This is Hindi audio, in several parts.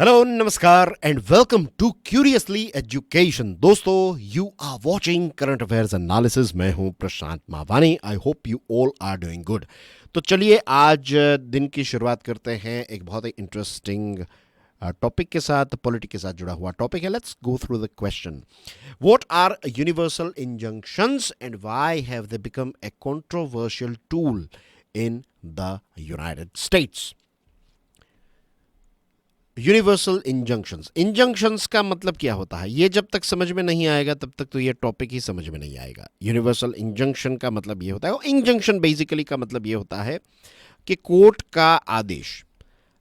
हेलो नमस्कार and welcome to curiously education. दोस्तों, you are watching current affairs analysis. मैं हूं Prashant Mavani. I hope you all are doing good. तो चलिए आज दिन की शुरुआत करते हैं एक बहुत ही इंटरेस्टिंग टॉपिक के साथ, पॉलिटिक्स के साथ जुड़ा हुआ टॉपिक है। Let's go through the question. What are universal injunctions and why have they become a controversial tool in the United States? Universal injunctions, injunctions का मतलब क्या होता है, ये जब तक समझ में नहीं आएगा तब तक तो ये टॉपिक ही समझ में नहीं आएगा। यूनिवर्सल इंजंक्शन का मतलब ये होता है, इंजंक्शन बेसिकली का मतलब ये होता है कि कोर्ट का आदेश,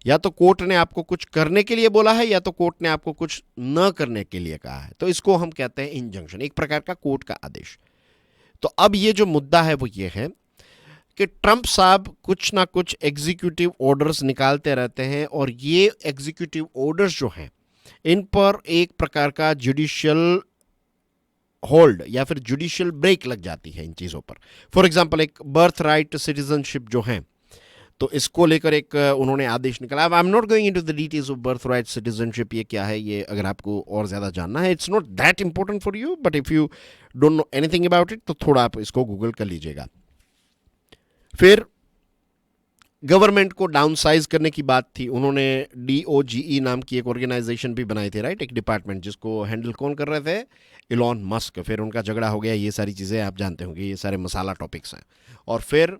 या तो कोर्ट ने आपको कुछ करने के लिए बोला है या तो कोर्ट ने आपको कुछ न करने के लिए कहा है, तो इसको हम कहते हैं इंजंक्शन, एक प्रकार का कोर्ट का आदेश। तो अब ये जो मुद्दा है वो ये है कि ट्रंप साहब कुछ ना कुछ एग्जीक्यूटिव ऑर्डर्स निकालते रहते हैं और ये एग्जीक्यूटिव ऑर्डर्स जो हैं इन पर एक प्रकार का जुडिशियल होल्ड या फिर जुडिशियल ब्रेक लग जाती है इन चीज़ों पर। फॉर एग्जांपल, एक बर्थ राइट सिटीजनशिप जो है, तो इसको लेकर एक उन्होंने आदेश निकाला। I am not going into the details of birth right citizenship, ये क्या है, ये अगर आपको और ज़्यादा जानना है, it's not that important for you, but if you don't know anything about it तो थोड़ा आप इसको गूगल कर लीजिएगा। फिर गवर्नमेंट को डाउनसाइज करने की बात थी, उन्होंने DOGE नाम की एक ऑर्गेनाइजेशन भी बनाई थी, राइट, एक डिपार्टमेंट, जिसको हैंडल कौन कर रहे थे? Elon Musk. फिर उनका झगड़ा हो गया, ये सारी चीज़ें आप जानते होंगे, ये सारे मसाला टॉपिक्स हैं। और फिर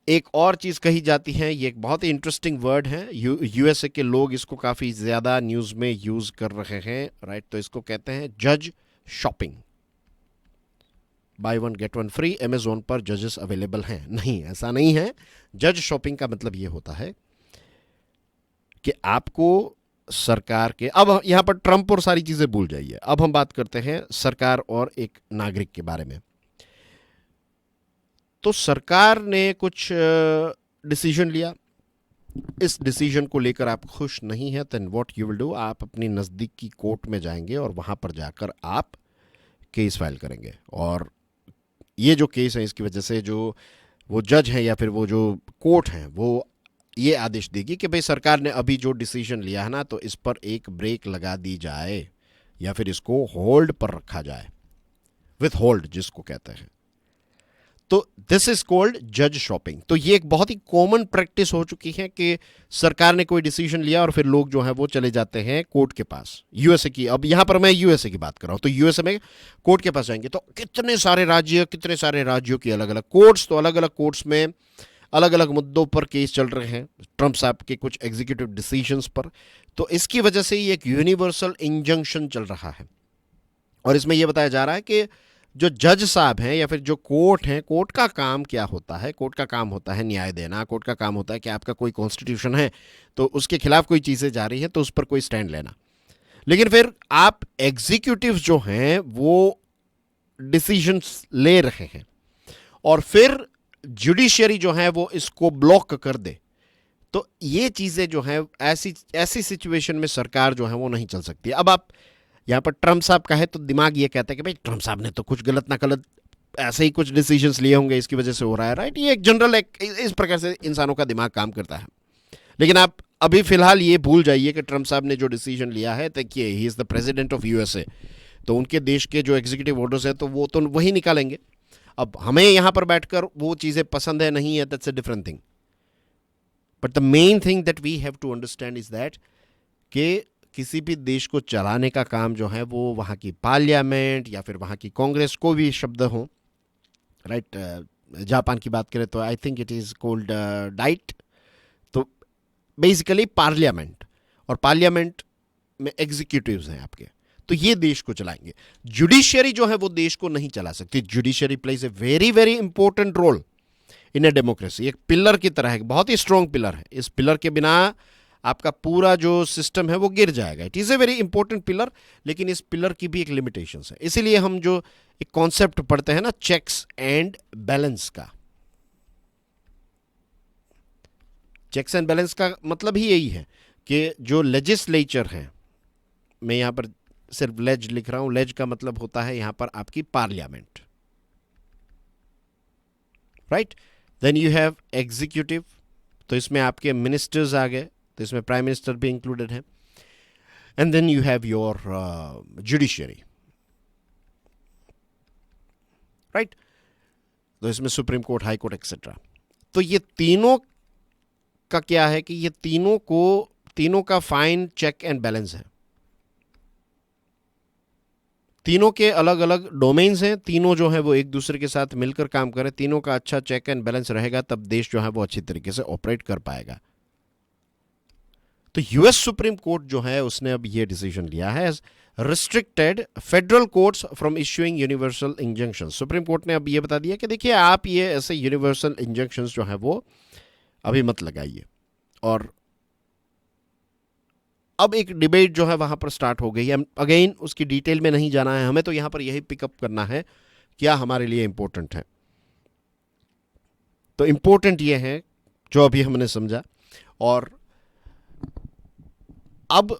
एक और चीज़ कही जाती है, ये एक बहुत ही इंटरेस्टिंग वर्ड है, USA के लोग इसको काफ़ी ज़्यादा न्यूज़ में यूज़ कर रहे हैं, राइट, तो इसको कहते हैं जज shopping. By one get one free, Amazon पर जजेस अवेलेबल हैं? नहीं, ऐसा नहीं है। जज शॉपिंग का मतलब ये होता है कि आपको सरकार के, अब यहां पर ट्रंप और सारी चीजें भूल जाइए, अब हम बात करते हैं सरकार और एक नागरिक के बारे में। तो सरकार ने कुछ डिसीजन लिया, इस डिसीजन को लेकर आप खुश नहीं है, then what you will do, आप अपनी नज़दीक की कोर्ट में जाएंगे और वहां पर जाकर आप केस फाइल करेंगे। और ये जो केस है, इसकी वजह से जो वो जज हैं या फिर वो जो कोर्ट हैं, वो ये आदेश देगी कि भाई सरकार ने अभी जो डिसीजन लिया है ना, तो इस पर एक ब्रेक लगा दी जाए या फिर इसको होल्ड पर रखा जाए, विथ होल्ड जिसको कहते हैं। तो दिस इज कॉल्ड जज शॉपिंग। तो ये एक बहुत ही कॉमन प्रैक्टिस हो चुकी है कि सरकार ने कोई डिसीजन लिया और फिर लोग जो है वो चले जाते हैं कोर्ट के पास। USA की, अब यहां पर मैं USA की बात कर रहा हूं, तो USA में कोर्ट के पास जाएंगे तो कितने सारे राज्यों की अलग अलग कोर्ट्स, तो अलग अलग कोर्ट्स में अलग अलग मुद्दों पर केस चल रहे हैं, ट्रंप साहब के कुछ एग्जीक्यूटिव डिसीजंस पर। तो इसकी वजह से ये एक यूनिवर्सल इंजंक्शन चल रहा है और इसमें यह बताया जा रहा है कि जो जज साहब हैं या फिर जो कोर्ट हैं, कोर्ट का काम क्या होता है? कोर्ट का काम होता है न्याय देना। कोर्ट का काम होता है कि आपका कोई कॉन्स्टिट्यूशन है तो उसके खिलाफ कोई चीज़ें जा रही हैं तो उस पर कोई स्टैंड लेना। लेकिन फिर आप एग्जीक्यूटिव जो हैं वो डिसीजंस ले रहे हैं और फिर जुडिशरी जो है वो इसको ब्लॉक कर दे, तो ये चीज़ें जो हैं, ऐसी ऐसी सिचुएशन में सरकार जो है वो नहीं चल सकती। अब आप यहाँ पर ट्रंप साहब का है तो दिमाग ये कहता है कि भाई ट्रंप साहब ने तो कुछ गलत ना गलत ऐसे ही कुछ डिसीजंस लिए होंगे, इसकी वजह से हो रहा है, राइट। ये एक जनरल, एक इस प्रकार से इंसानों का दिमाग काम करता है। लेकिन आप अभी फिलहाल ये भूल जाइए कि ट्रंप साहब ने जो डिसीजन लिया है, देखिए he is the president of USA, तो उनके देश के जो एग्जीक्यूटिव ऑर्डर्स है तो वो तो वही निकालेंगे। अब हमें यहाँ पर बैठकर वो चीज़ें पसंद है नहीं है, that's a different thing, but the main thing that we have to understand is that कि किसी भी देश को चलाने का काम जो है वो वहाँ की पार्लियामेंट या फिर वहाँ की कांग्रेस, को भी शब्द हो, राइट। जापान की बात करें तो I think it is cold diet. तो बेसिकली पार्लियामेंट, और पार्लियामेंट में एग्जीक्यूटिव्स हैं आपके, तो ये देश को चलाएंगे। जुडिशरी जो है वो देश को नहीं चला सकती। Judiciary plays a very very important role in a democracy, एक पिलर की तरह है, बहुत ही स्ट्रॉन्ग पिलर है। इस पिलर के बिना आपका पूरा जो सिस्टम है वो गिर जाएगा। It is a very important pillar, लेकिन इस पिलर की भी एक लिमिटेशंस है। इसीलिए हम जो एक कॉन्सेप्ट पढ़ते हैं ना, चेक्स एंड बैलेंस का, चेक्स एंड बैलेंस का मतलब ही यही है कि जो लेजिस्लेचर है, मैं यहाँ पर सिर्फ लेज लिख रहा हूं, लेज का मतलब होता है यहाँ पर आपकी parliament, right. Then you have executive, तो इसमें आपके मिनिस्टर्स आ गए, तो इसमें प्राइम मिनिस्टर भी इंक्लूडेड है। And then you have your judiciary, right. तो इसमें supreme court, high court etcetera. तो ये तीनों का क्या है कि ये तीनों का फाइन चेक एंड बैलेंस है। तीनों के अलग अलग डोमेन्स हैं, तीनों जो है वो एक दूसरे के साथ मिलकर काम करें, तीनों का अच्छा चेक एंड बैलेंस रहेगा, तब देश जो है वो अच्छी तरीके से ऑपरेट कर पाएगा। तो यूएस सुप्रीम कोर्ट जो है उसने अब ये डिसीजन लिया है, restricted federal courts from issuing universal injunction. Supreme court ने अब ये बता दिया कि देखिए आप ये ऐसे यूनिवर्सल इंजंक्शंस जो है वो अभी मत लगाइए। और अब एक डिबेट जो है वहां पर स्टार्ट हो गई है। अगेन उसकी डिटेल में नहीं जाना है हमें, तो यहां पर यही पिकअप करना है क्या हमारे लिए इंपॉर्टेंट है। तो इंपॉर्टेंट ये है जो अभी हमने समझा। और अब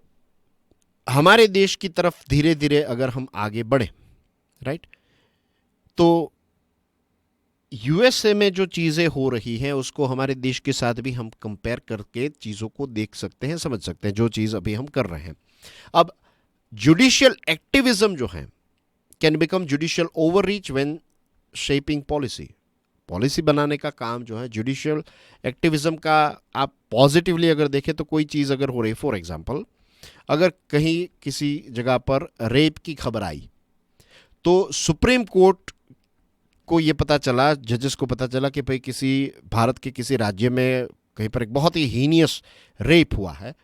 हमारे देश की तरफ धीरे धीरे अगर हम आगे बढ़े, राइट, तो यूएसए में जो चीजें हो रही हैं उसको हमारे देश के साथ भी हम कंपेयर करके चीजों को देख सकते हैं, समझ सकते हैं, जो चीज अभी हम कर रहे हैं। अब जुडिशियल एक्टिविज्म जो है can become judicial overreach when shaping policy. Policy बनाने का काम जो है जुडिशियल एक्टिविज्म का, आप पॉजिटिवली अगर देखें तो कोई चीज अगर हो रही, फॉर एग्जांपल अगर कहीं किसी जगह पर रेप की खबर आई तो सुप्रीम कोर्ट को ये पता चला, जजेस को पता चला कि भाई किसी भारत के किसी राज्य में कहीं पर एक बहुत ही हीनियस रेप हुआ है,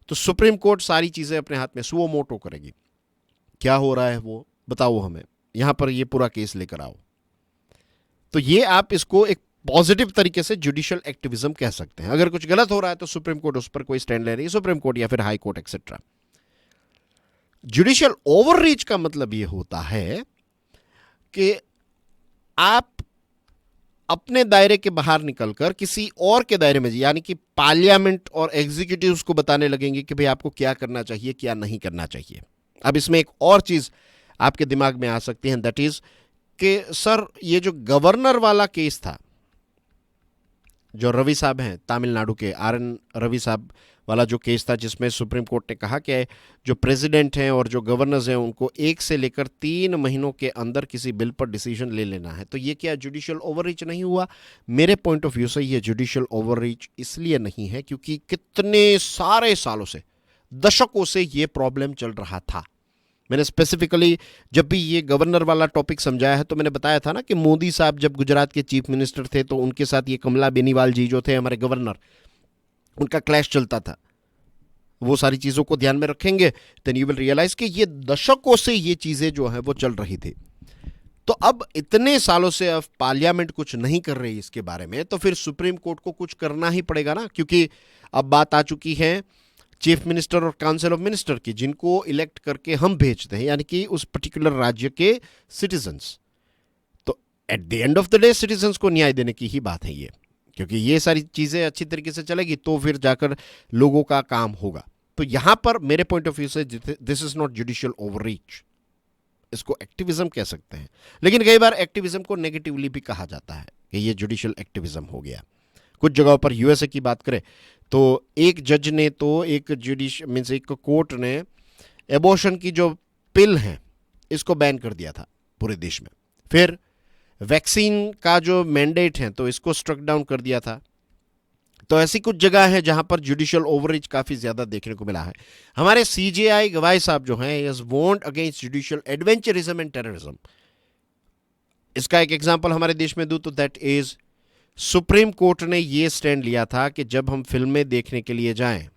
तो सुप्रीम कोर्ट सारी चीज़ें अपने हाथ में सुओ मोटो करेगी। क्या हो रहा है वो बताओ हमें, यहाँ पर ये पूरा केस लेकर आओ। तो ये आप इसको एक पॉजिटिव तरीके से जुडिशियल एक्टिविज्म कह सकते हैं। अगर कुछ गलत हो रहा है तो सुप्रीम कोर्ट उस पर कोई स्टैंड ले रही है, सुप्रीम कोर्ट या फिर high court etcetera. Judicial overreach का मतलब ये होता है कि आप अपने दायरे के बाहर निकलकर किसी और के दायरे में, यानी कि पार्लियामेंट और एग्जीक्यूटिव्स को बताने लगेंगे कि भाई आपको क्या करना चाहिए क्या नहीं करना चाहिए। अब इसमें एक और चीज आपके दिमाग में आ सकती है, दैट इज कि सर ये जो गवर्नर वाला केस था, जो रवि साहब हैं तमिलनाडु के, RN रवि साहब वाला जो केस था, जिसमें सुप्रीम कोर्ट ने कहा कि जो प्रेसिडेंट हैं और जो गवर्नर्स हैं उनको 1 से लेकर 3 महीनों के अंदर किसी बिल पर डिसीजन ले लेना है। तो ये क्या जुडिशियल ओवररीच नहीं हुआ? मेरे पॉइंट ऑफ व्यू से ये जुडिशियल ओवररीच इसलिए नहीं है क्योंकि कितने सारे सालों से, दशकों से ये प्रॉब्लम चल रहा था। मैंने स्पेसिफिकली जब भी ये गवर्नर वाला टॉपिक समझाया है तो मैंने बताया था ना कि मोदी साहब जब गुजरात के चीफ मिनिस्टर थे तो उनके साथ ये कमला बेनीवाल जी जो थे हमारे गवर्नर, उनका क्लैश चलता था। वो सारी चीज़ों को ध्यान में रखेंगे देन यू विल रियलाइज कि ये दशकों से ये चीज़ें जो है वो चल रही थी। तो अब इतने सालों से अब पार्लियामेंट कुछ नहीं कर रही इसके बारे में, तो फिर सुप्रीम कोर्ट को कुछ करना ही पड़ेगा ना, क्योंकि अब बात आ चुकी है चीफ मिनिस्टर और काउंसिल ऑफ मिनिस्टर की, जिनको इलेक्ट करके हम भेजते हैं, यानी कि उस पर्टिकुलर राज्य के सिटीजन्स। तो eight the end of the day citizens को न्याय देने की ही बात है ये, क्योंकि ये सारी चीज़ें अच्छी तरीके से चलेगी तो फिर जाकर लोगों का काम होगा। तो यहां पर मेरे पॉइंट ऑफ व्यू से this is not judicial overreach, इसको एक्टिविज्म कह सकते हैं। लेकिन कई बार एक्टिविज्म को नेगेटिवली भी कहा जाता है कि ये जुडिशियल एक्टिविज्म हो गया। कुछ जगहों पर यूएसए की बात करें तो एक जज ने तो एक एक कोर्ट ने एबॉर्शन की जो पिल है इसको बैन कर दिया था पूरे देश में। फिर वैक्सीन का जो मैंडेट है तो इसको स्ट्रक डाउन कर दिया था। तो ऐसी कुछ जगह है जहां पर जुडिशियल ओवररीच काफी ज्यादा देखने को मिला है। हमारे CJI गवाही साहब जो हैं is warned against judicial adventurism and terrorism. इसका एक एग्जांपल हमारे देश में दूं तो दैट इज सुप्रीम कोर्ट ने यह स्टैंड लिया था कि जब हम फिल्में देखने के लिए जाएं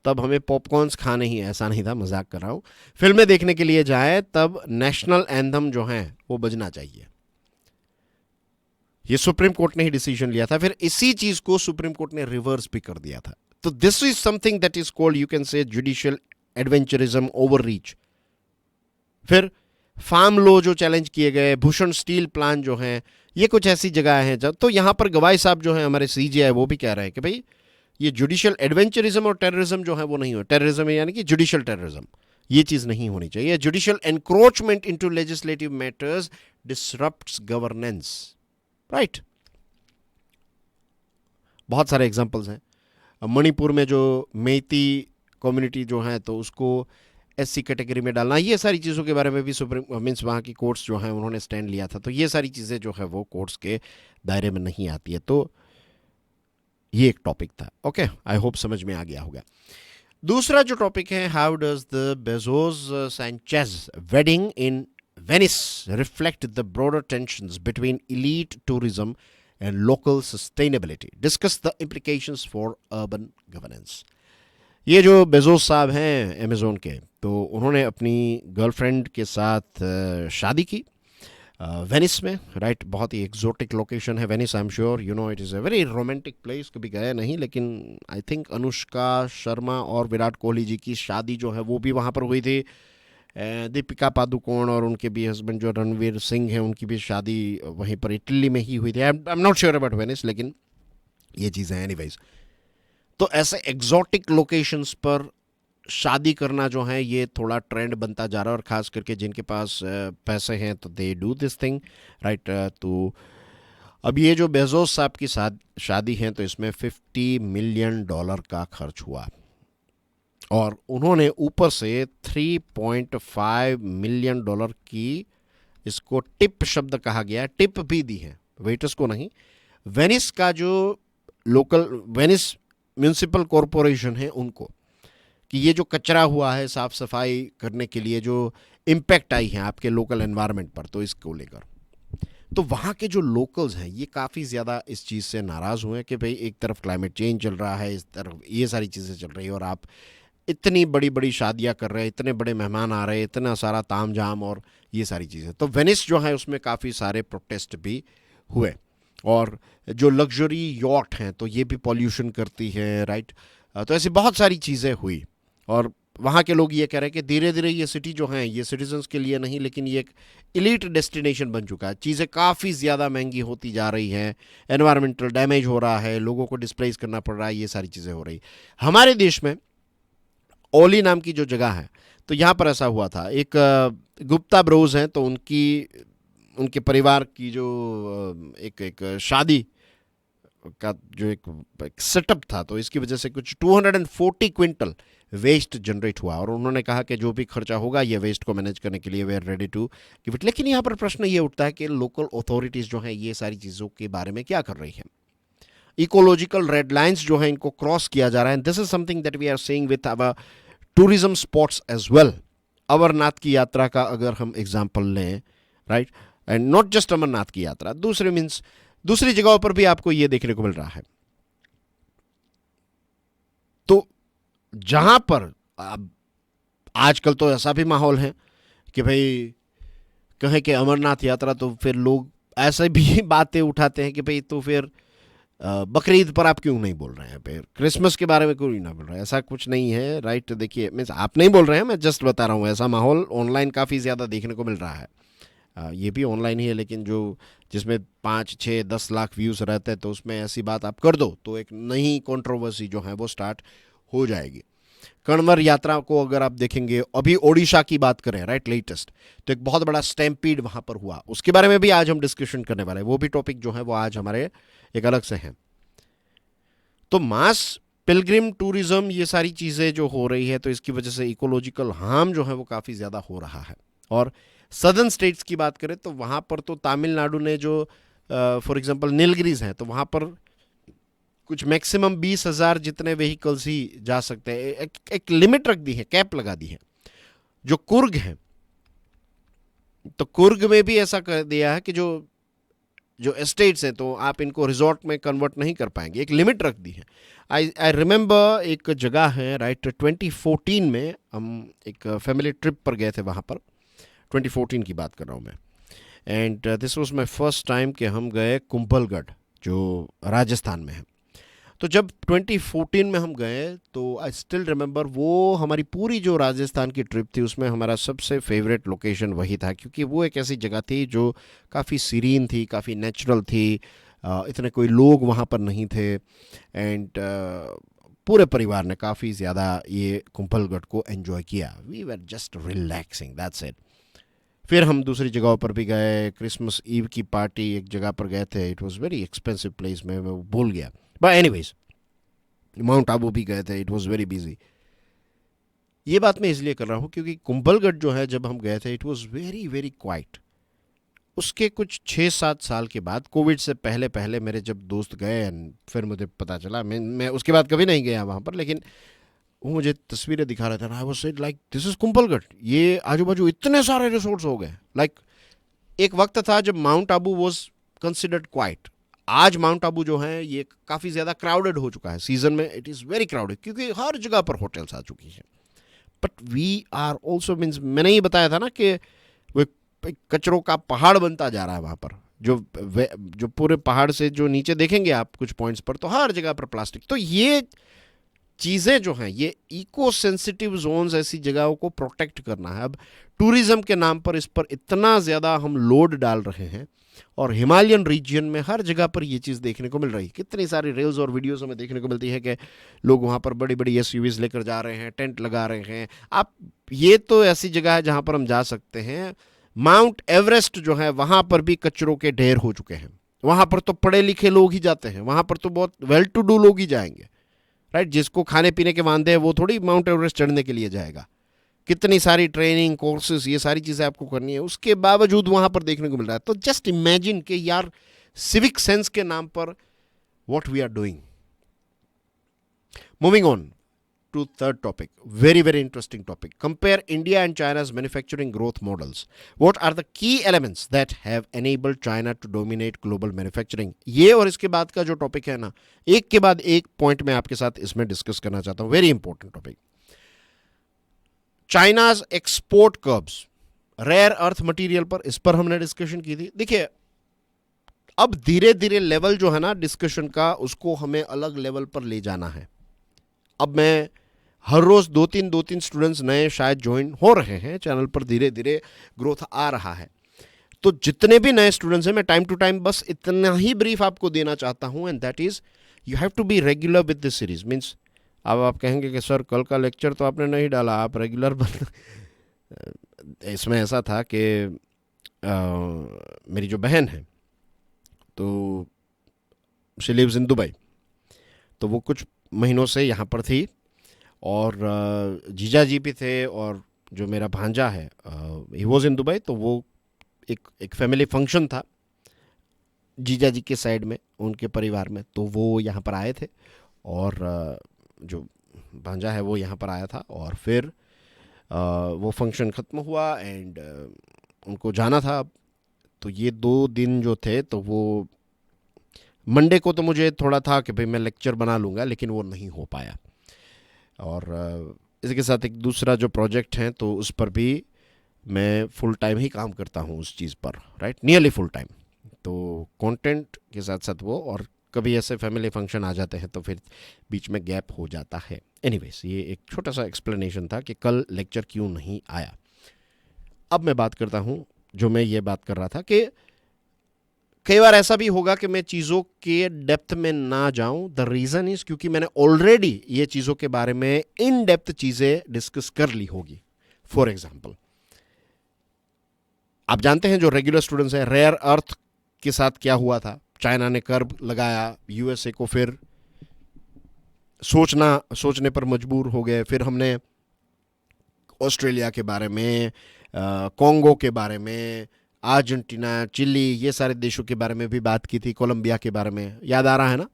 तब हमें पॉपकॉर्न्स खाने ही, ऐसा नहीं था, मजाक कर रहा हूं, फिल्में देखने के लिए जाएं तब नेशनल एंथम जो है वो बजना चाहिए। ये सुप्रीम कोर्ट ने ही डिसीजन लिया था। फिर इसी चीज को सुप्रीम कोर्ट ने रिवर्स भी कर दिया था। तो this is something that is called, you can say, judicial adventurism overreach. फिर फार्म लॉ जो चैलेंज किए गए, भूषण स्टील प्लांट जो हैं, ये कुछ ऐसी जगह हैं जब, तो यहां पर गवाही साहब जो हैं हमारे CJI वो भी कह रहे हैं कि भाई ये जुडिशियल एडवेंचरिज्म और टेररिज्म जो है वो नहीं हो, टेररिज्म यानी कि जुडिशियल टेररिज्म, ये चीज नहीं होनी चाहिए। Judicial encroachment into legislative matters disrupts governance, right. बहुत सारे एग्जांपल्स हैं। मणिपुर में जो मेइती कम्युनिटी जो है तो उसको एससी कैटेगरी में डालना, ये सारी चीज़ों के बारे में भी सुप्रीम मीन्स वहाँ की कोर्ट्स जो हैं उन्होंने स्टैंड लिया था। तो ये सारी चीज़ें जो है वो कोर्ट्स के दायरे में नहीं आती है। तो ये एक टॉपिक था। ओके, आई होप समझ में आ गया होगा। दूसरा जो टॉपिक है, how does the Bezos Sanchez wedding in Venice reflect the broader tensions between elite tourism and local sustainability, discuss the implications for urban governance. ये जो बेजोस साहब हैं अमेज़ोन के, तो उन्होंने अपनी गर्लफ्रेंड के साथ शादी की वेनिस में, राइट। बहुत ही एक्जोटिक लोकेशन है Venice. I am sure you know it is a very romantic place. कभी गए नहीं, लेकिन आई थिंक अनुष्का शर्मा और विराट कोहली जी की शादी जो है वो भी वहाँ पर हुई थी। दीपिका पादुकोण और उनके भी हस्बैंड जो रणवीर सिंह हैं उनकी भी शादी वहीं पर इटली में ही हुई थी। I am not sure about Venice, लेकिन ये चीज़ें हैं एनीवेज। तो ऐसे एक्जॉटिक लोकेशंस पर शादी करना जो है ये थोड़ा ट्रेंड बनता जा रहा है, और ख़ास करके जिनके पास पैसे हैं तो they do this thing, right. तो अब ये जो बेजोस साहब की शादी है तो इसमें $50 मिलियन का खर्च हुआ, और उन्होंने ऊपर से $3.5 मिलियन की, इसको टिप शब्द कहा गया, टिप भी दी है, वेटर्स को नहीं, वेनिस का जो लोकल वेनिस म्यूनिसिपल कॉरपोरेशन है उनको, कि ये जो कचरा हुआ है साफ सफाई करने के लिए जो इम्पैक्ट आई है आपके लोकल एनवायरनमेंट पर, तो इसको लेकर तो वहाँ के जो लोकल्स हैं ये काफ़ी ज़्यादा इस चीज़ से नाराज़ हुए कि भाई एक तरफ क्लाइमेट चेंज चल रहा है, इस तरफ ये सारी चीज़ें चल रही है, और आप इतनी बड़ी बड़ी शादियाँ कर रहे हैं, इतने बड़े मेहमान आ रहे हैं, इतना सारा ताम झाम और ये सारी चीज़ें। तो वेनिस जो है उसमें काफ़ी सारे प्रोटेस्ट भी हुए, और जो लग्जरी यॉट हैं तो ये भी पॉल्यूशन करती है, राइट। तो ऐसी बहुत सारी चीज़ें हुई, और वहाँ के लोग ये कह रहे हैं कि धीरे धीरे ये सिटी जो है ये सिटीजन्स के लिए नहीं, लेकिन ये एक इलीट डेस्टिनेशन बन चुका है। चीज़ें काफ़ी ज़्यादा महंगी होती जा रही हैं, एनवायरमेंटल डैमेज हो रहा है, लोगों को डिस्प्लेस करना पड़ रहा है, ये सारी चीज़ें हो रही। हमारे देश में ओली नाम की जो जगह है, तो यहाँ पर ऐसा हुआ था, एक गुप्ता ब्रोज हैं, तो उनके परिवार की जो एक शादी का जो एक सेटअप था, तो इसकी वजह से कुछ 240 क्विंटल वेस्ट जनरेट हुआ, और उन्होंने कहा कि जो भी खर्चा होगा ये वेस्ट को मैनेज करने के लिए they are ready to give it. लेकिन यहाँ पर प्रश्न ये उठता है कि लोकल अथॉरिटीज़ जो हैं ये सारी चीज़ों के बारे में क्या कर रही हैं। इकोलॉजिकल रेड लाइन्स जो हैं इनको क्रॉस किया जा रहा है। This is something that we are seeing with our tourism spots as well. Amarnath की यात्रा का अगर हम एग्जाम्पल लें, right, and not just Amarnath की यात्रा, दूसरी जगहों पर भी आपको यह देखने को मिल रहा है। तो जहां पर आजकल तो ऐसा भी माहौल है कि भाई कहें कि अमरनाथ यात्रा, तो फिर लोग ऐसे भी बातें उठाते हैं कि भाई तो फिर बकरीद पर आप क्यों नहीं बोल रहे हैं, फिर क्रिसमस के बारे में क्यों नहीं बोल रहे हैं। ऐसा कुछ नहीं है, राइट। देखिए मीन्स आप नहीं बोल रहे हैं, मैं जस्ट बता रहा हूँ, ऐसा माहौल ऑनलाइन काफ़ी ज़्यादा देखने को मिल रहा है। ये भी ऑनलाइन ही है, लेकिन जिसमें 5, 6, 10 लाख व्यूज़ रहते हैं, तो उसमें ऐसी बात आप कर दो तो एक नई कंट्रोवर्सी जो है वो स्टार्ट हो जाएगी। कण्वर यात्रा को अगर आप देखेंगे, अभी ओडिशा की बात करें, राइट, लेटेस्ट, तो एक बहुत बड़ा स्टैम्पीड वहाँ पर हुआ, उसके बारे में भी आज हम डिस्कशन करने वाले हैं। वो भी टॉपिक जो है वो आज हमारे एक अलग से हैं। तो मास पिलग्रिम टूरिज्म, ये सारी चीज़ें जो हो रही है, तो इसकी वजह से इकोलॉजिकल हार्म जो है वो काफ़ी ज़्यादा हो रहा है। और सदर्न स्टेट्स की बात करें तो वहाँ पर तो तमिलनाडु ने जो फॉर एग्जांपल नीलगिरीज हैं, तो वहाँ पर कुछ मैक्सिमम 20,000 जितने व्हीकल्स ही जा सकते हैं, एक लिमिट रख दी है, कैप लगा दी है। जो कुर्ग है, तो कुर्ग में भी ऐसा कर दिया है कि जो एस्टेट्स हैं तो आप इनको रिजॉर्ट में कन्वर्ट नहीं कर पाएंगे, एक लिमिट रख दी है। आई रिमेंबर एक जगह है, राइट, 2014 में हम एक फैमिली ट्रिप पर गए थे वहाँ पर, 2014 की बात कर रहा हूँ मैं। And this was my first time कि हम गए कुंभलगढ़ जो राजस्थान में है। तो जब 2014 में हम गए तो आई स्टिल रिमेंबर, वो हमारी पूरी जो राजस्थान की ट्रिप थी उसमें हमारा सबसे फेवरेट लोकेशन वही था, क्योंकि वो एक ऐसी जगह थी जो काफ़ी सीरीन थी, काफ़ी नेचुरल थी, इतने कोई लोग वहाँ पर नहीं थे, एंड पूरे परिवार ने काफ़ी ज़्यादा ये कुंभलगढ़ को एंजॉय किया। We were just relaxing, that's it. फिर हम दूसरी जगहों पर भी गए, क्रिसमस ईव की पार्टी एक जगह पर गए थे, it was very expensive place, मैं वो भूल गया, बट एनीवेज माउंट आबू भी गए थे, इट वॉज वेरी बिजी। ये बात मैं इसलिए कर रहा हूँ क्योंकि कुंभलगढ़ जो है जब हम गए थे it was very very quite. उसके कुछ 6-7 साल के बाद, कोविड से पहले पहले मेरे जब दोस्त गए एंड फिर मुझे पता चला, मैं उसके बाद कभी नहीं गया वहाँ पर, लेकिन वो मुझे तस्वीरें दिखा रहा था। I was said like this is Kumbhalgarh, ये आजू बाजू इतने सारे रिसोर्ट्स हो गए। लाइक एक वक्त था जब mount Abu was considered quite. आज माउंट आबू जो है ये काफ़ी ज़्यादा क्राउडेड हो चुका है, सीजन में इट इज़ वेरी क्राउडेड क्योंकि हर जगह पर होटल्स आ चुकी हैं। But we are also means, मैंने ये बताया था ना कि वो एक कचरों का पहाड़ बनता जा रहा है वहाँ पर, जो पूरे पहाड़ से जो नीचे देखेंगे आप कुछ पॉइंट्स पर, तो हर जगह पर प्लास्टिक। तो ये चीज़ें जो हैं, ये इको सेंसिटिव जोन्स, ऐसी जगहों को प्रोटेक्ट करना है। अब टूरिज्म के नाम पर इस पर इतना ज़्यादा हम लोड डाल रहे हैं और हिमालयन रीजन में हर जगह पर ये चीज़ देखने को मिल रही है। कितनी सारी रील्स और वीडियोस हमें देखने को मिलती है कि लोग वहाँ पर बड़ी बड़ी एसयूवीज लेकर जा रहे हैं, टेंट लगा रहे हैं। आप, ये तो ऐसी जगह है जहाँ पर हम जा सकते हैं। माउंट एवरेस्ट जो है वहाँ पर भी कचरों के ढेर हो चुके हैं। वहाँ पर तो पढ़े लिखे लोग ही जाते हैं, वहाँ पर तो बहुत वेल टू डू लोग ही जाएंगे, राइट। जिसको खाने पीने के वांदे हैं वो थोड़ी माउंट एवरेस्ट चढ़ने के लिए जाएगा। कितनी सारी ट्रेनिंग कोर्सेज, ये सारी चीज़ें आपको करनी है, उसके बावजूद वहाँ पर देखने को मिल रहा है। तो जस्ट इमेजिन कि यार सिविक सेंस के नाम पर what we are doing. Moving on to third topic, very very interesting topic. Compare India and China's manufacturing growth models. What are the key elements that have enabled China to dominate global manufacturing? ये और इसके बाद का जो टॉपिक है ना, एक के बाद एक पॉइंट मैं आपके साथ इसमें डिस्कस करना चाहता हूँ। Very important topic. China's export curbs, rare earth material पर, इस पर हमने डिस्कशन की थी। देखिए अब धीरे धीरे लेवल जो है ना डिस्कशन का, उसको हमें अलग लेवल पर ले जाना है। अब मैं हर रोज़ दो तीन स्टूडेंट्स नए शायद ज्वाइन हो रहे हैं चैनल पर, धीरे धीरे ग्रोथ आ रहा है। तो जितने भी नए स्टूडेंट्स हैं, मैं टाइम टू टाइम बस इतना ही ब्रीफ आपको देना चाहता हूं, and that is you have to be regular with this series. Means अब आप कहेंगे कि सर कल का लेक्चर तो आपने नहीं डाला, आप रेगुलर इसमें ऐसा था कि मेरी जो बहन है तो शी लिव्स इन दुबई, तो वो कुछ महीनों से यहाँ पर थी और जीजा जी भी थे, और जो मेरा भांजा है ही वॉज इन दुबई। तो वो एक फैमिली फंक्शन था जीजा जी के साइड में, उनके परिवार में, तो वो यहाँ पर आए थे और जो भांजा है वो यहाँ पर आया था। और फिर वो फंक्शन ख़त्म हुआ एंड उनको जाना था। तो ये 2 दिन जो थे, तो वो मंडे को तो मुझे थोड़ा था कि भाई मैं लेक्चर बना लूँगा, लेकिन वो नहीं हो पाया। और इसके साथ एक दूसरा जो प्रोजेक्ट है तो उस पर भी मैं फुल टाइम ही काम करता हूँ उस चीज़ पर, राइट, नियरली फुल टाइम। तो कंटेंट के साथ साथ वो, और कभी ऐसे फैमिली फंक्शन आ जाते हैं तो फिर बीच में गैप हो जाता है। एनीवेज, ये एक छोटा सा एक्सप्लेनेशन था कि कल लेक्चर क्यों नहीं आया। अब मैं बात करता हूँ, जो मैं ये बात कर रहा था कि कई बार ऐसा भी होगा कि मैं चीज़ों के डेप्थ में ना जाऊं। द रीज़न इज़ क्योंकि मैंने ऑलरेडी ये चीज़ों के बारे में इन डेप्थ चीज़ें डिस्कस कर ली होगी। फॉर एग्जाम्पल, आप जानते हैं जो रेगुलर स्टूडेंट्स हैं, रेयर अर्थ के साथ क्या हुआ था। चाइना ने कर्व लगाया, यूएसए को फिर सोचने पर मजबूर हो गए। फिर हमने ऑस्ट्रेलिया के बारे में, कॉन्गो के बारे में, अर्जेंटीना, चिली, ये सारे देशों के बारे में भी बात की थी, कोलंबिया के बारे में, याद आ रहा है ना।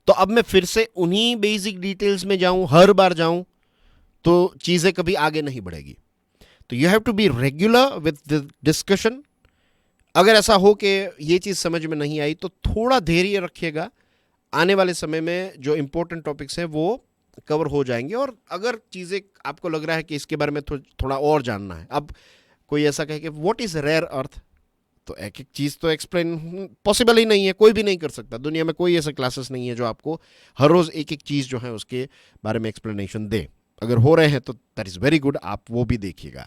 तो अब मैं फिर से उन्हीं बेसिक डिटेल्स में जाऊं, हर बार जाऊं, तो चीज़ें कभी आगे नहीं बढ़ेगी। तो you have to be regular with the discussion. अगर ऐसा हो कि ये चीज़ समझ में नहीं आई तो थोड़ा धैर्य रखिएगा, आने वाले समय में जो इंपॉर्टेंट टॉपिक्स हैं वो कवर हो जाएंगे। और अगर चीज़ें आपको लग रहा है कि इसके बारे में थोड़ा और जानना है, अब कोई ऐसा कहे कि व्हाट इज़ रेयर अर्थ, तो एक एक चीज़ तो एक्सप्लेन पॉसिबल ही नहीं है, कोई भी नहीं कर सकता। दुनिया में कोई ऐसा क्लासेस नहीं है जो आपको हर रोज़ एक एक चीज़ जो है उसके बारे में एक्सप्लेनेशन दे। अगर हो रहे हैं तो दैट इज़ वेरी गुड, आप वो भी देखिएगा,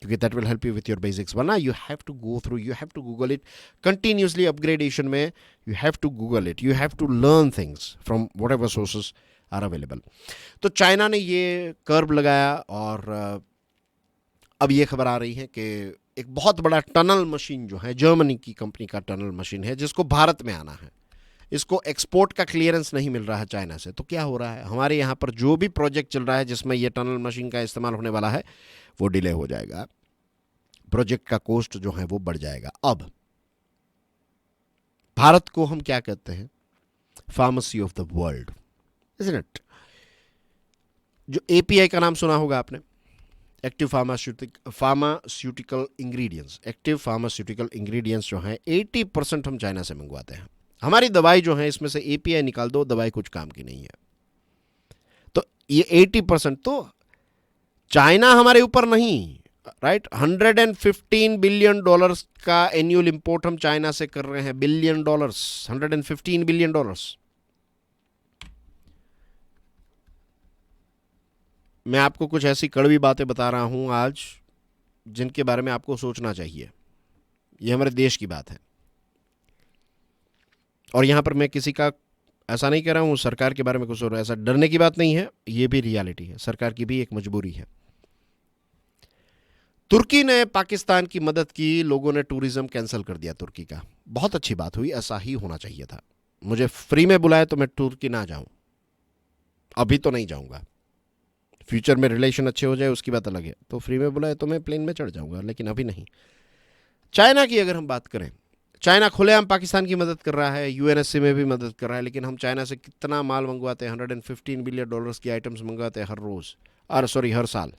क्योंकि that will help you with your basics. वरना you have to go through, you have to Google it continuously. Upgradation में you have to Google it, you have to learn things from whatever sources are available. तो चाइना ने ये कर्व लगाया और अब ये खबर आ रही है कि एक बहुत बड़ा टनल मशीन जो है, जर्मनी की कंपनी का टनल मशीन है, जिसको भारत में आना है। इसको एक्सपोर्ट का क्लियरेंस नहीं मिल रहा है चाइना से, तो क्या हो रहा है, हमारे यहाँ पर जो भी प्रोजेक्ट चल रहा है जिसमें ये टनल मशीन का इस्तेमाल होने वाला है वो डिले हो जाएगा, प्रोजेक्ट का कॉस्ट जो है वो बढ़ जाएगा। अब भारत को हम क्या कहते हैं, pharmacy of the world, isn't it? जो एपीआई का नाम सुना होगा आपने, active pharmaceutical ingredients, active pharmaceutical ingredients जो हैं 80% हम चाइना से मंगवाते हैं। हमारी दवाई जो है इसमें से एपीआई निकाल दो, दवाई कुछ काम की नहीं है। तो ये 80% तो चाइना हमारे ऊपर नहीं, राइट। $115 बिलियन का एनुअल इंपोर्ट हम चाइना से कर रहे हैं, बिलियन डॉलर्स, $115 बिलियन। मैं आपको कुछ ऐसी कड़वी बातें बता रहा हूं आज जिनके बारे में आपको सोचना चाहिए। ये हमारे देश की बात है, और यहां पर मैं किसी का ऐसा नहीं कह रहा हूं सरकार के बारे में कुछ, और ऐसा डरने की बात नहीं है, ये भी रियलिटी है, सरकार की भी एक मजबूरी है। तुर्की ने पाकिस्तान की मदद की, लोगों ने टूरिज्म कैंसिल कर दिया तुर्की का, बहुत अच्छी बात हुई, ऐसा ही होना चाहिए था। मुझे फ्री में बुलाए तो मैं तुर्की ना जाऊं, अभी तो नहीं जाऊंगा, फ्यूचर में रिलेशन अच्छे हो जाए उसकी बात अलग है, तो फ्री में बुलाए तो मैं प्लेन में चढ़ जाऊंगा, लेकिन अभी नहीं। चाइना की अगर हम बात करें, चाइना खुलेआम पाकिस्तान की मदद कर रहा है, यूएनएससी में भी मदद कर रहा है, लेकिन हम चाइना से कितना माल मंगवाते हैं, $115 बिलियन की आइटम्स मंगवाते हैं हर रोज, हर साल।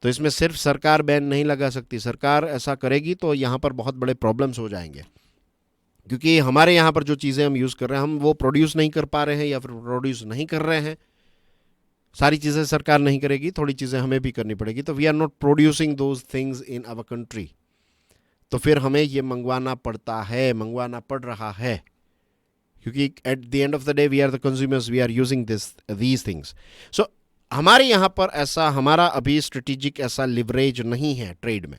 तो इसमें सिर्फ सरकार बैन नहीं लगा सकती, सरकार ऐसा करेगी तो यहाँ पर बहुत बड़े प्रॉब्लम्स हो जाएंगे, क्योंकि हमारे यहाँ पर जो चीज़ें हम यूज़ कर रहे हैं हम वो प्रोड्यूस नहीं कर पा रहे हैं, या फिर प्रोड्यूस नहीं कर रहे हैं। सारी चीज़ें सरकार नहीं करेगी, थोड़ी चीज़ें हमें भी करनी पड़ेगी, तो we are not producing those things in our country, तो फिर हमें ये मंगवाना पड़ता है, मंगवाना पड़ रहा है, क्योंकि at the end of the day we are the consumers, we are using these things. So हमारे यहाँ पर ऐसा, हमारा अभी स्ट्रेटेजिक ऐसा लिवरेज नहीं है ट्रेड में,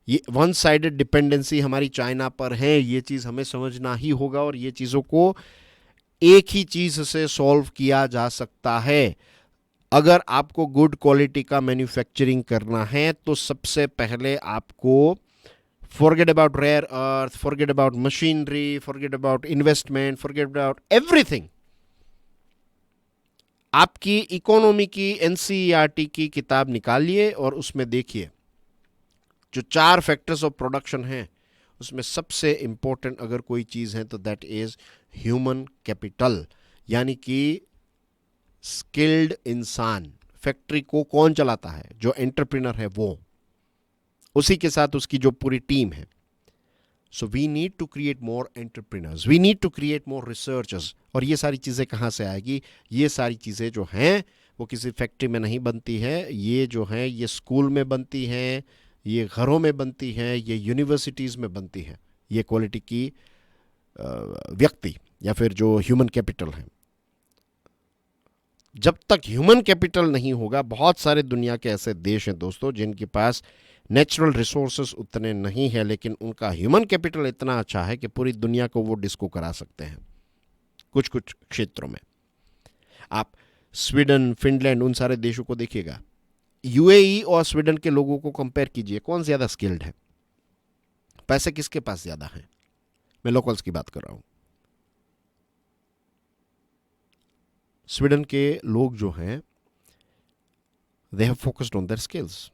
ये वन साइडेड डिपेंडेंसी हमारी चाइना पर है, ये चीज़ हमें समझना ही होगा, और ये चीज़ों को एक ही चीज़ से सॉल्व किया जा सकता है। अगर आपको गुड क्वालिटी का मैन्युफैक्चरिंग करना है तो सबसे पहले आपको forget about rare earth, forget about machinery, forget about investment, forget about everything. आपकी इकोनॉमी की एनसीईआरटी की किताब निकालिए और उसमें देखिए जो 4 फैक्टर्स ऑफ प्रोडक्शन हैं, उसमें सबसे इंपॉर्टेंट अगर कोई चीज़ है तो दैट इज ह्यूमन कैपिटल, यानी कि स्किल्ड इंसान। फैक्ट्री को कौन चलाता है, जो एंटरप्रेन्योर है वो, उसी के साथ उसकी जो पूरी टीम है। So we need to create more entrepreneurs, we need to create more researchers. और ये सारी चीज़ें कहाँ से आएगी, ये सारी चीज़ें जो हैं वो किसी फैक्ट्री में नहीं बनती है, ये जो हैं ये स्कूल में बनती हैं, ये घरों में बनती हैं, ये यूनिवर्सिटीज़ में बनती हैं, ये क्वालिटी की व्यक्ति या फिर जो ह्यूमन कैपिटल है। जब तक ह्यूमन कैपिटल नहीं होगा, बहुत सारे दुनिया के ऐसे देश हैं दोस्तों जिनके पास नेचुरल रिसोर्सेस उतने नहीं है, लेकिन उनका ह्यूमन कैपिटल इतना अच्छा है कि पूरी दुनिया को वो डिस्को करा सकते हैं कुछ कुछ क्षेत्रों में। आप स्वीडन, फिनलैंड, उन सारे देशों को देखिएगा, यूएई और स्वीडन के लोगों को कंपेयर कीजिए, कौन ज़्यादा स्किल्ड है, पैसे किसके पास ज़्यादा हैं। मैं लोकल्स की बात कर रहा हूँ। स्वीडन के लोग जो हैं they have focused on their skills,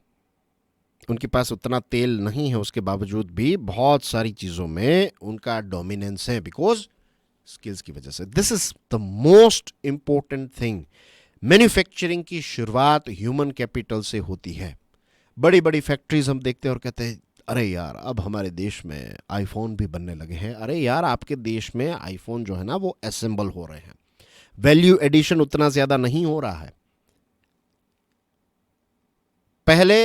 उनके पास उतना तेल नहीं है, उसके बावजूद भी बहुत सारी चीज़ों में उनका डोमिनेंस है, बिकॉज स्किल्स की वजह से। This is the most important thing. Manufacturing की शुरुआत ह्यूमन कैपिटल से होती है। बड़ी बड़ी फैक्ट्रीज हम देखते हैं और कहते हैं अरे यार अब हमारे देश में आईफोन भी बनने लगे हैं। अरे यार आपके देश में आईफोन जो है ना वो असेंबल हो रहे हैं, वैल्यू एडिशन उतना ज़्यादा नहीं हो रहा है। पहले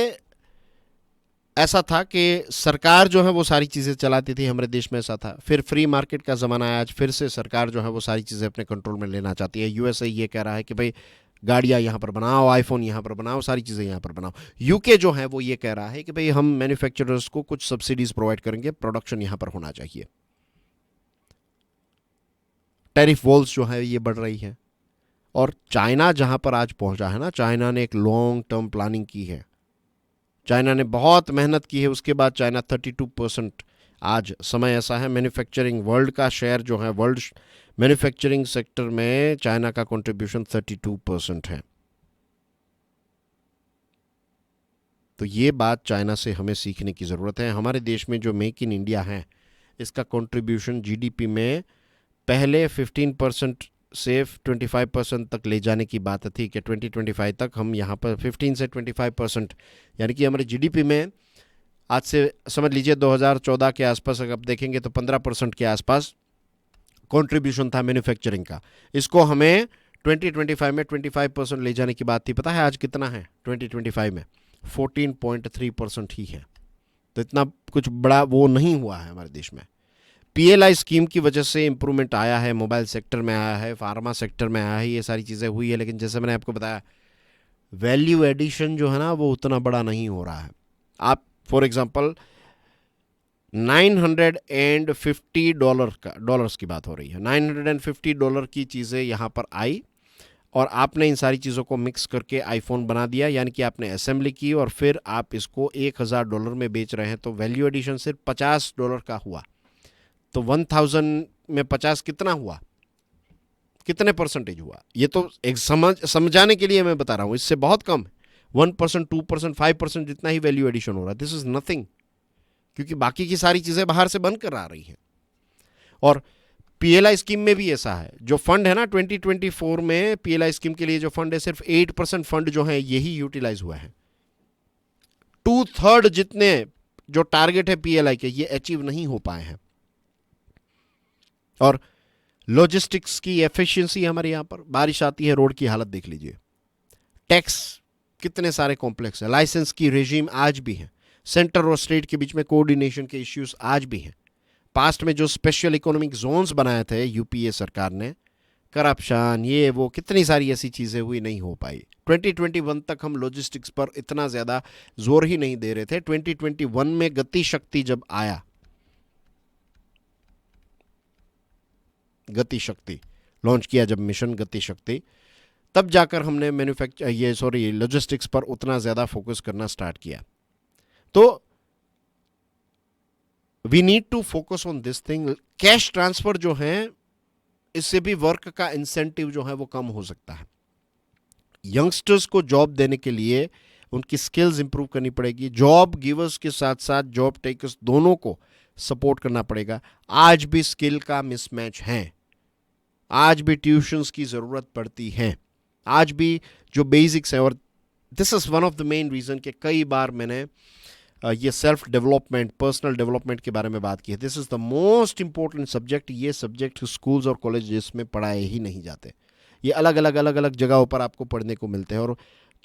ऐसा था कि सरकार जो है वो सारी चीज़ें चलाती थी, हमारे देश में ऐसा था। फिर फ्री मार्केट का ज़माना आया, आज फिर से सरकार जो है वो सारी चीज़ें अपने कंट्रोल में लेना चाहती है। यूएसए ये कह रहा है कि भाई गाड़ियाँ यहाँ पर बनाओ, आईफोन यहाँ पर बनाओ, सारी चीज़ें यहाँ पर बनाओ। यूके जो है वो ये कह रहा है कि भाई हम मैन्युफैक्चरर्स को कुछ सब्सिडीज़ प्रोवाइड करेंगे, प्रोडक्शन यहाँ पर होना चाहिए। टैरिफ वॉल्स जो है ये बढ़ रही है। और चाइना जहाँ पर आज पहुँचा है ना, चाइना ने एक लॉन्ग टर्म प्लानिंग की है, चाइना ने बहुत मेहनत की है। उसके बाद चाइना 32% आज समय ऐसा है, मैन्युफैक्चरिंग वर्ल्ड का शेयर जो है, वर्ल्ड मैन्युफैक्चरिंग सेक्टर में चाइना का कंट्रीब्यूशन 32% है। तो ये बात चाइना से हमें सीखने की ज़रूरत है। हमारे देश में जो मेक इन इंडिया है, इसका कंट्रीब्यूशन जीडीपी में पहले 15% से 25% तक ले जाने की बात थी कि 2025 तक हम यहाँ पर 15 से 25%, यानी कि हमारे जीडीपी में आज से समझ लीजिए 2014 के आसपास अगर आप देखेंगे तो 15% के आसपास कंट्रीब्यूशन था मैन्युफैक्चरिंग का। इसको हमें 2025 में 25% ले जाने की बात थी। पता है आज कितना है 2025 में? 14.3% ही है। तो इतना कुछ बड़ा वो नहीं हुआ है हमारे देश में। पीएलआई स्कीम की वजह से इंप्रूवमेंट आया है, मोबाइल सेक्टर में आया है, फार्मा सेक्टर में आया है, ये सारी चीज़ें हुई है, लेकिन जैसे मैंने आपको बताया वैल्यू एडिशन जो है ना वो उतना बड़ा नहीं हो रहा है। आप फॉर एग्जांपल $950 की बात हो रही है, $950 की चीज़ें यहाँ पर आई और आपने इन सारी चीज़ों को मिक्स करके आईफोन बना दिया, यानी कि आपने असेंबली की और फिर आप इसको $1000 में बेच रहे हैं। तो वैल्यू एडिशन सिर्फ $50 का हुआ। तो 1000 में 50 कितना हुआ, कितने परसेंटेज हुआ? ये तो एक समझाने के लिए मैं बता रहा हूँ, इससे बहुत कम 1%, 2%, 5% जितना ही वैल्यू एडिशन हो रहा है। दिस इज नथिंग, क्योंकि बाकी की सारी चीज़ें बाहर से बन कर आ रही हैं। और पीएलआई स्कीम में भी ऐसा है, जो फंड है ना 2024 में पीएलआई स्कीम के लिए जो फंड है, सिर्फ 8% फंड जो है यही यूटिलाइज हुआ है। 2/3 जितने जो टारगेट है पीएलआई के, ये अचीव नहीं हो पाए हैं। और लॉजिस्टिक्स की एफिशिएंसी हमारे यहां पर, बारिश आती है रोड की हालत देख लीजिए, टैक्स कितने सारे कॉम्प्लेक्स है, लाइसेंस की रेजीम आज भी है, सेंटर और स्टेट के बीच में कोऑर्डिनेशन के इश्यूज आज भी हैं। पास्ट में जो स्पेशल इकोनॉमिक जोन्स बनाए थे यूपीए सरकार ने, करप्शन ये वो कितनी सारी ऐसी चीज़ें हुई, नहीं हो पाई। 2021 तक हम लॉजिस्टिक्स पर इतना ज़्यादा जोर ही नहीं दे रहे थे। 2021 में गति शक्ति जब आया, गति शक्ति लॉन्च किया जब मिशन गति शक्ति, तब जाकर हमने लॉजिस्टिक्स पर उतना ज़्यादा फोकस करना स्टार्ट किया। तो we need to focus on this thing. Cash transfer जो है, इससे भी वर्क का इंसेंटिव जो है वो कम हो सकता है। यंगस्टर्स को जॉब देने के लिए उनकी स्किल्स इंप्रूव करनी पड़ेगी। जॉब गिवर्स के साथ साथ जॉब टेकर्स दोनों को सपोर्ट करना पड़ेगा। आज भी स्किल का मिसमैच है, आज भी ट्यूशंस की ज़रूरत पड़ती है, आज भी जो बेसिक्स है। और this is one of the main reason कि कई बार मैंने ये सेल्फ डेवलपमेंट, पर्सनल डेवलपमेंट के बारे में बात की है। This is the most important subject. ये सब्जेक्ट स्कूल्स और कॉलेजेस में पढ़ाए ही नहीं जाते, ये अलग अलग जगहों पर आपको पढ़ने को मिलते हैं। और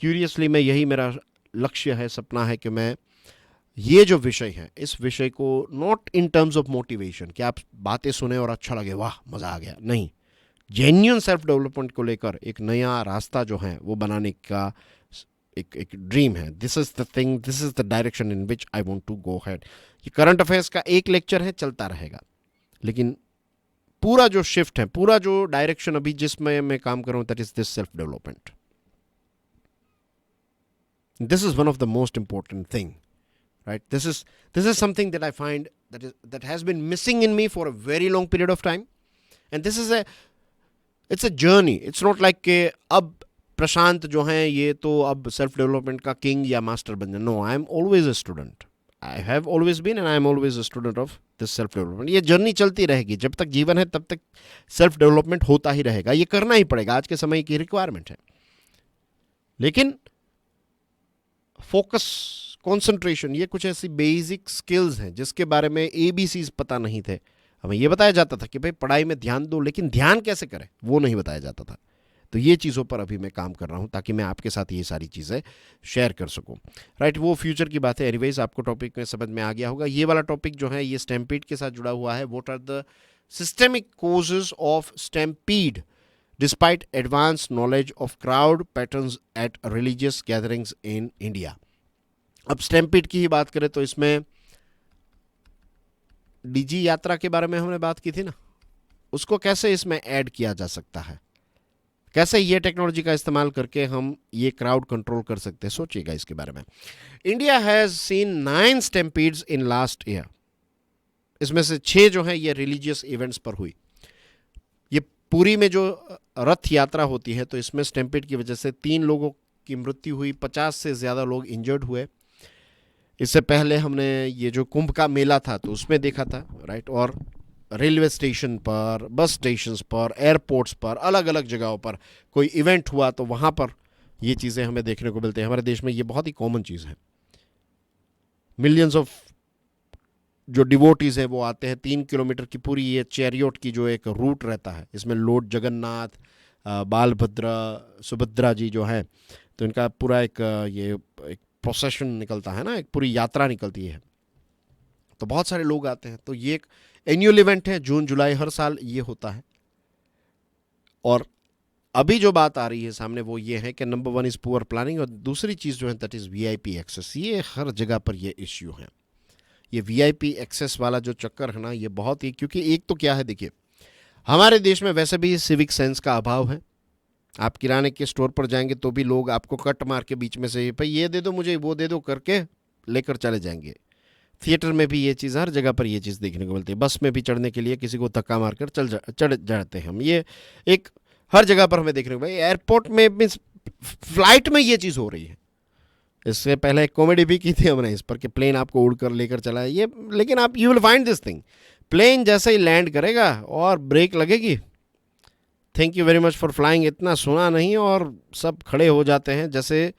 क्यूरियसली मैं यही मेरा लक्ष्य है, सपना है कि मैं ये जो विषय है, इस विषय को not in terms of motivation कि आप बातें सुने और अच्छा लगे, वाह मज़ा आ गया, नहीं, जेन्युइन सेल्फ डेवलपमेंट को लेकर एक नया रास्ता जो है वो बनाने का एक ड्रीम है। This is the thing, this is the direction in which I want to go head. ये करंट अफेयर्स का एक लेक्चर है, चलता रहेगा, लेकिन पूरा जो शिफ्ट है, पूरा जो डायरेक्शन अभी जिसमें मैं काम कर रहा हूं, that is this self development. This is one of the most important thing, right? This is something that I find that has been missing in me for a very long period of time, and this is it's a journey. It's not like कि अब प्रशांत जो हैं ये तो अब सेल्फ डेवलपमेंट का किंग या मास्टर बन जाए। No, I am always a student, I have always been and I am always a student of this self development. ये जर्नी चलती रहेगी, जब तक जीवन है तब तक सेल्फ डेवलपमेंट होता ही रहेगा, ये करना ही पड़ेगा, आज के समय की रिक्वायरमेंट है। लेकिन फोकस, कॉन्सेंट्रेशन, ये कुछ ऐसी बेसिक स्किल्स हैं जिसके बारे में ABCs पता नहीं थे। हमें ये बताया जाता था कि भाई पढ़ाई में ध्यान दो, लेकिन ध्यान कैसे करें वो नहीं बताया जाता था। तो ये चीज़ों पर अभी मैं काम कर रहा हूँ ताकि मैं आपके साथ ये सारी चीज़ें शेयर कर सकूँ, राइट? वो फ्यूचर की बात है। एनीवेज, आपको टॉपिक में समझ में आ गया होगा। ये वाला टॉपिक जो है ये स्टैम्पीड के साथ जुड़ा हुआ है। What are the systemic causes of stampede despite advance knowledge of crowd patterns at religious gatherings in India. अब स्टैम्पीड की ही बात करें तो इसमें डीजी यात्रा के बारे में हमने बात की थी ना, उसको कैसे इसमें ऐड किया जा सकता है, कैसे ये टेक्नोलॉजी का इस्तेमाल करके हम ये क्राउड कंट्रोल कर सकते हैं, सोचिएगा इसके बारे में। India has seen 9 stampedes in last year. इसमें से 6 जो हैं ये रिलीजियस इवेंट्स पर हुई। ये पुरी में जो रथ यात्रा होती है तो इसमें स्टैम्पेड की वजह से 3 लोगों की मृत्यु हुई, 50 से ज़्यादा लोग इंजर्ड हुए। इससे पहले हमने ये जो कुंभ का मेला था तो उसमें देखा था, राइट। और रेलवे स्टेशन पर, बस स्टेशंस पर, एयरपोर्ट्स पर, अलग अलग जगहों पर कोई इवेंट हुआ तो वहाँ पर ये चीज़ें हमें देखने को मिलती हैं। हमारे देश में ये बहुत ही कॉमन चीज़ है। मिलियंस ऑफ जो डिवोटीज़ हैं वो आते हैं। 3 किलोमीटर की पूरी ये चैरियोट की जो एक रूट रहता है, इसमें लॉर्ड जगन्नाथ, बालभद्र, सुभद्रा जी जो हैं, तो इनका पूरा एक एक प्रोसेशन निकलता है ना, एक पूरी यात्रा निकलती है, तो बहुत सारे लोग आते हैं। तो ये एक एनुअल इवेंट है, जून जुलाई हर साल ये होता है। और अभी जो बात आ रही है सामने वो ये है कि नंबर 1 इज़ पुअर प्लानिंग, और दूसरी चीज़ जो है दैट इज़ वीआईपी एक्सेस। ये हर जगह पर ये इश्यू है। ये वीआईपी एक्सेस वाला जो चक्कर है ना, ये बहुत ही, क्योंकि एक तो क्या है, देखिए हमारे देश में वैसे भी सिविक सेंस का अभाव है। आप किराने के स्टोर पर जाएंगे तो भी लोग आपको कट मार के बीच में से भाई ये दे दो मुझे, वो दे दो करके लेकर चले जाएंगे। थिएटर में भी ये चीज़, हर जगह पर ये चीज़ देखने को मिलती है। बस में भी चढ़ने के लिए किसी को धक्का मारकर चढ़ जाते हैं हम। ये एक हर जगह पर हमें देखने को, भाई एयरपोर्ट में मीन्स फ्लाइट में ये चीज़ हो रही है। इससे पहले एक कॉमेडी भी की थी हमने इस पर कि प्लेन आपको उड़कर लेकर चला है ये, लेकिन आप you will find this thing, plane जैसे ही लैंड करेगा और ब्रेक लगेगी, thank you very much for flying, इतना सुना नहीं, और सब खड़े हो जाते हैं जैसे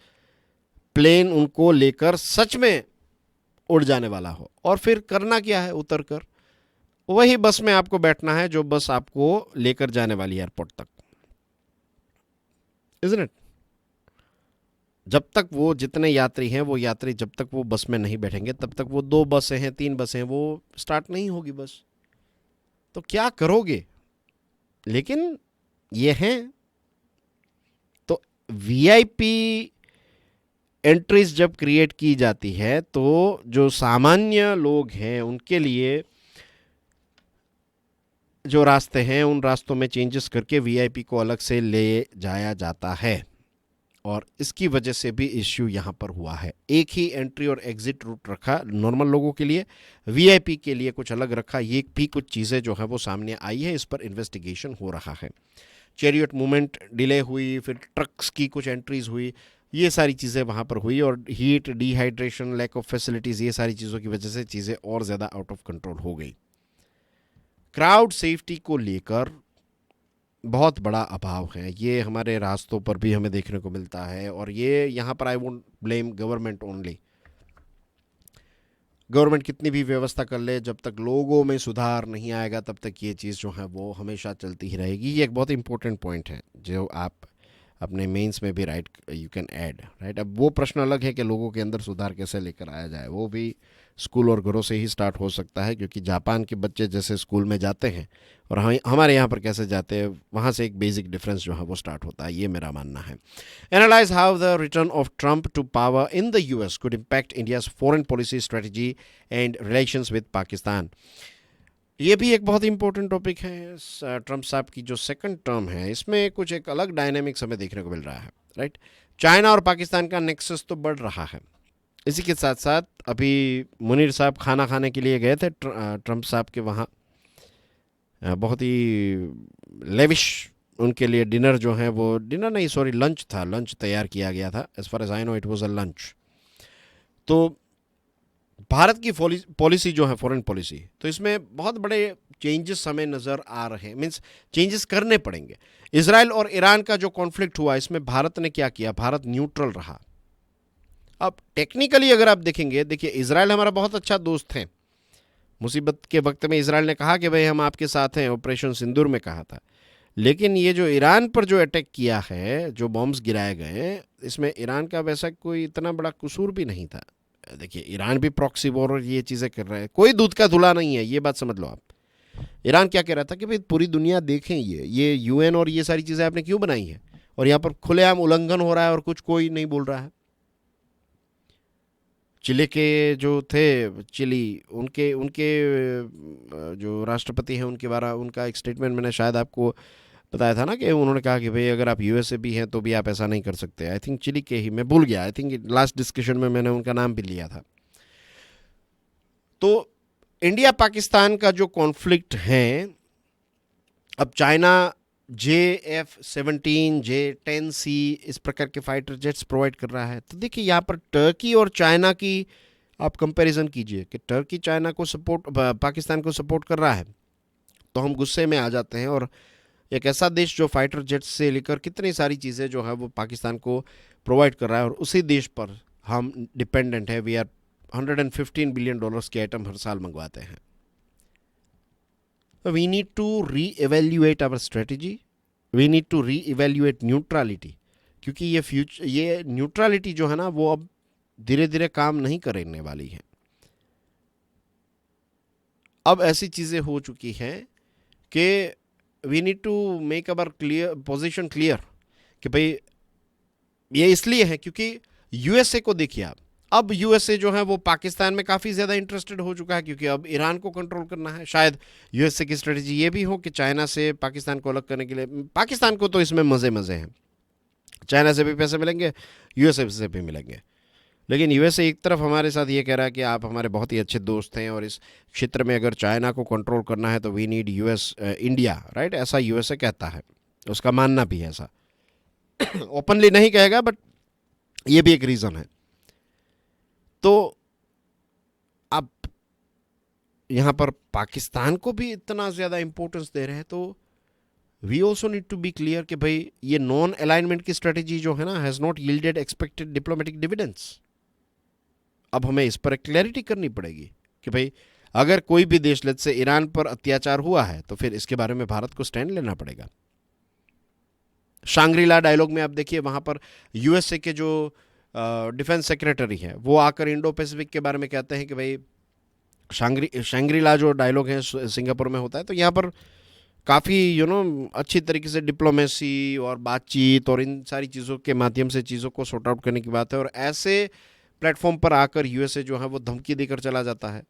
प्लेन उनको लेकर सच में उड़ जाने वाला हो। और फिर करना क्या है, उतर कर वही बस में आपको बैठना है जो बस आपको लेकर जाने वाली एयरपोर्ट तक, इज़न्ट इट। जब तक वो जितने यात्री हैं वो यात्री जब तक वो बस में नहीं बैठेंगे तब तक वो 2 बसें हैं, 3 बसें हैं, वो स्टार्ट नहीं होगी बस। तो क्या करोगे? लेकिन ये हैं तो वीआईपी एंट्रीज जब क्रिएट की जाती है तो जो सामान्य लोग हैं उनके लिए जो रास्ते हैं उन रास्तों में चेंजेस करके वीआईपी को अलग से ले जाया जाता है, और इसकी वजह से भी इश्यू यहाँ पर हुआ है। एक ही एंट्री और एग्जिट रूट रखा नॉर्मल लोगों के लिए, वीआईपी के लिए कुछ अलग रखा। ये भी कुछ चीज़ें जो है वो सामने आई है, इस पर इन्वेस्टिगेशन हो रहा है। चैरियट मूवमेंट डिले हुई, फिर ट्रक्स की कुछ एंट्रीज हुई, ये सारी चीज़ें वहाँ पर हुई, और heat, dehydration, lack of facilities, ये सारी चीज़ों की वजह से चीज़ें और ज़्यादा आउट ऑफ कंट्रोल हो गई। क्राउड सेफ्टी को लेकर बहुत बड़ा अभाव है, ये हमारे रास्तों पर भी हमें देखने को मिलता है। और ये यहाँ पर I won't blame government only. Government कितनी भी व्यवस्था कर ले, जब तक लोगों में सुधार नहीं आएगा तब तक ये चीज़ जो है वो हमेशा चलती ही रहेगी। ये एक बहुत इंपॉर्टेंट पॉइंट है जो आप अपने मेंस में भी right you can add, right. अब वो प्रश्न अलग है कि लोगों के अंदर सुधार कैसे लेकर आया जाए, वो भी स्कूल और घरों से ही स्टार्ट हो सकता है, क्योंकि जापान के बच्चे जैसे स्कूल में जाते हैं और हमारे यहाँ पर कैसे जाते हैं, वहाँ से एक बेसिक डिफरेंस जो है वो स्टार्ट होता है, ये मेरा मानना है। Analyse how the return of Trump to power in the US could impact India's foreign policy strategy and relations with Pakistan. ये भी एक बहुत इंपॉर्टेंट टॉपिक है। ट्रंप साहब की जो सेकंड टर्म है इसमें कुछ एक अलग डायनेमिक्स हमें देखने को मिल रहा है, राइट। चाइना और पाकिस्तान का नेक्सस तो बढ़ रहा है। इसी के साथ साथ अभी मुनीर साहब खाना खाने के लिए गए थे ट्रंप साहब के वहाँ, बहुत ही लेविश उनके लिए डिनर जो है वो, डिनर नहीं सॉरी लंच था, लंच तैयार किया गया था। As far as I know it was a lunch. तो भारत की पॉलिसी जो है फॉरेन पॉलिसी, तो इसमें बहुत बड़े चेंजेस हमें नज़र आ रहे हैं, मीन्स चेंजेस करने पड़ेंगे। इसराइल और ईरान का जो कॉन्फ्लिक्ट हुआ इसमें भारत ने क्या किया, भारत न्यूट्रल रहा। अब टेक्निकली अगर आप देखेंगे, देखिए इसराइल हमारा बहुत अच्छा दोस्त है। मुसीबत के वक्त में इसराइल ने कहा कि भाई हम आपके साथ हैं, ऑपरेशन सिंदूर में कहा था। लेकिन ये जो ईरान पर जो अटैक किया है, जो बॉम्ब्स गिराए गए, इसमें ईरान का वैसा कोई इतना बड़ा कसूर भी नहीं था। देखिए ईरान भी प्रॉक्सी वॉर और ये चीज़ें कर रहा है, कोई दूध का धुला नहीं है, ये बात समझ लो आप। ईरान क्या कह रहा था कि भाई पूरी दुनिया देखें, ये यूएन और ये सारी चीज़ें आपने क्यों बनाई है, और यहाँ पर खुलेआम उल्लंघन हो रहा है और कुछ कोई नहीं बोल रहा है। चिली के जो थे, चिली उनके उनके जो राष्ट्रपति हैं उनके बारे उनका एक स्टेटमेंट मैंने शायद आपको बताया था ना, कि उन्होंने कहा कि भाई अगर आप यूएसए भी हैं तो भी आप ऐसा नहीं कर सकते। आई थिंक चिली के ही, मैं भूल गया, आई थिंक लास्ट डिस्कशन में मैंने उनका नाम भी लिया था। तो इंडिया पाकिस्तान का जो कॉन्फ्लिक्ट है, अब चाइना JF-17 J-10C इस प्रकार के फाइटर जेट्स प्रोवाइड कर रहा है। तो देखिए यहाँ पर टर्की और चाइना की आप कंपैरिजन कीजिए कि टर्की चाइना को सपोर्ट, पाकिस्तान को सपोर्ट कर रहा है, तो हम गुस्से में आ जाते हैं। और एक ऐसा देश जो फाइटर जेट्स से लेकर कितनी सारी चीज़ें जो है वो पाकिस्तान को प्रोवाइड कर रहा है, और उसी देश पर हम डिपेंडेंट है। वी आर $115 बिलियन के आइटम हर साल मंगवाते हैं। We need to reevaluate our strategy, we need to reevaluate neutrality, क्योंकि ये न्यूट्रलिटी जो है ना वो अब धीरे धीरे काम नहीं करने वाली है। अब ऐसी चीज़ें हो चुकी हैं कि we need to make our position clear कि भाई ये इसलिए है क्योंकि यूएसए को देखिए आप, अब यूएसए जो है वो पाकिस्तान में काफ़ी ज़्यादा इंटरेस्टेड हो चुका है, क्योंकि अब ईरान को कंट्रोल करना है। शायद यूएसए की स्ट्रेटजी ये भी हो कि चाइना से पाकिस्तान को अलग करने के लिए, पाकिस्तान को तो इसमें मज़े हैं, चाइना से भी पैसे मिलेंगे, यूएसए से भी मिलेंगे। लेकिन यूएसए एक तरफ हमारे साथ ये कह रहा है कि आप हमारे बहुत ही अच्छे दोस्त हैं, और इस क्षेत्र में अगर चाइना को कंट्रोल करना है तो वी नीड इंडिया, राइट, ऐसा यूएसए कहता है, उसका मानना भी है ऐसा। ओपनली नहीं कहेगा, बट ये भी एक रीज़न है। तो अब यहाँ पर पाकिस्तान को भी इतना ज़्यादा इंपॉर्टेंस दे रहे हैं, तो we also need to be clear कि भाई ये नॉन अलाइनमेंट की स्ट्रेटेजी जो है ना has not yielded expected diplomatic dividends. अब हमें इस पर एक क्लैरिटी करनी पड़ेगी कि भाई अगर कोई भी देश, लेट्स से ईरान पर अत्याचार हुआ है, तो फिर इसके बारे में भारत को स्टैंड लेना पड़ेगा। शांग्रीला डायलॉग में आप देखिए, वहाँ पर यूएसए के जो डिफेंस सेक्रेटरी हैं वो आकर इंडो पैसिफिक के बारे में कहते हैं कि भाई शांग्रीला जो डायलॉग है सिंगापुर में होता है, तो यहाँ पर काफ़ी अच्छी तरीके से डिप्लोमेसी और बातचीत और इन सारी चीज़ों के माध्यम से चीज़ों को सॉर्ट आउट करने की बात है। और ऐसे प्लेटफॉर्म पर आकर यूएसए जो है वो धमकी देकर चला जाता है,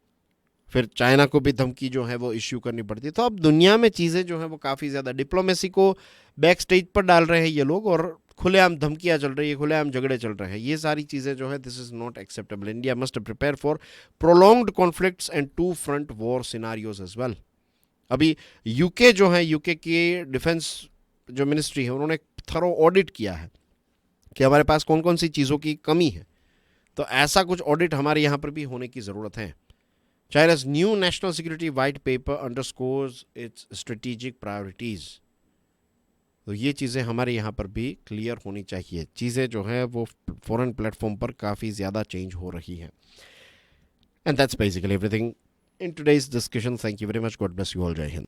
फिर चाइना को भी धमकी जो है वो इश्यू करनी पड़ती है। तो अब दुनिया में चीज़ें जो हैं वो काफ़ी ज़्यादा डिप्लोमेसी को बैक स्टेज पर डाल रहे हैं ये लोग, और खुलेआम धमकियाँ चल रही है, खुलेआम झगड़े चल रहे हैं। ये सारी चीज़ें जो है this is not acceptable. India must prepare for prolonged conflicts and two front war scenarios as well. अभी यूके जो है, यूके की डिफेंस जो मिनिस्ट्री है, उन्होंने थरो ऑडिट किया है कि हमारे पास कौन कौन सी चीज़ों की कमी है। तो ऐसा कुछ ऑडिट हमारे यहाँ पर भी होने की ज़रूरत है। China's new national security white paper underscores its strategic priorities. तो ये चीज़ें हमारे यहाँ पर भी क्लियर होनी चाहिए। चीज़ें जो है वो फॉरेन प्लेटफॉर्म पर काफ़ी ज़्यादा चेंज हो रही हैं। And that's basically everything in today's discussion. Thank you very much. God bless you all. जय हिंद।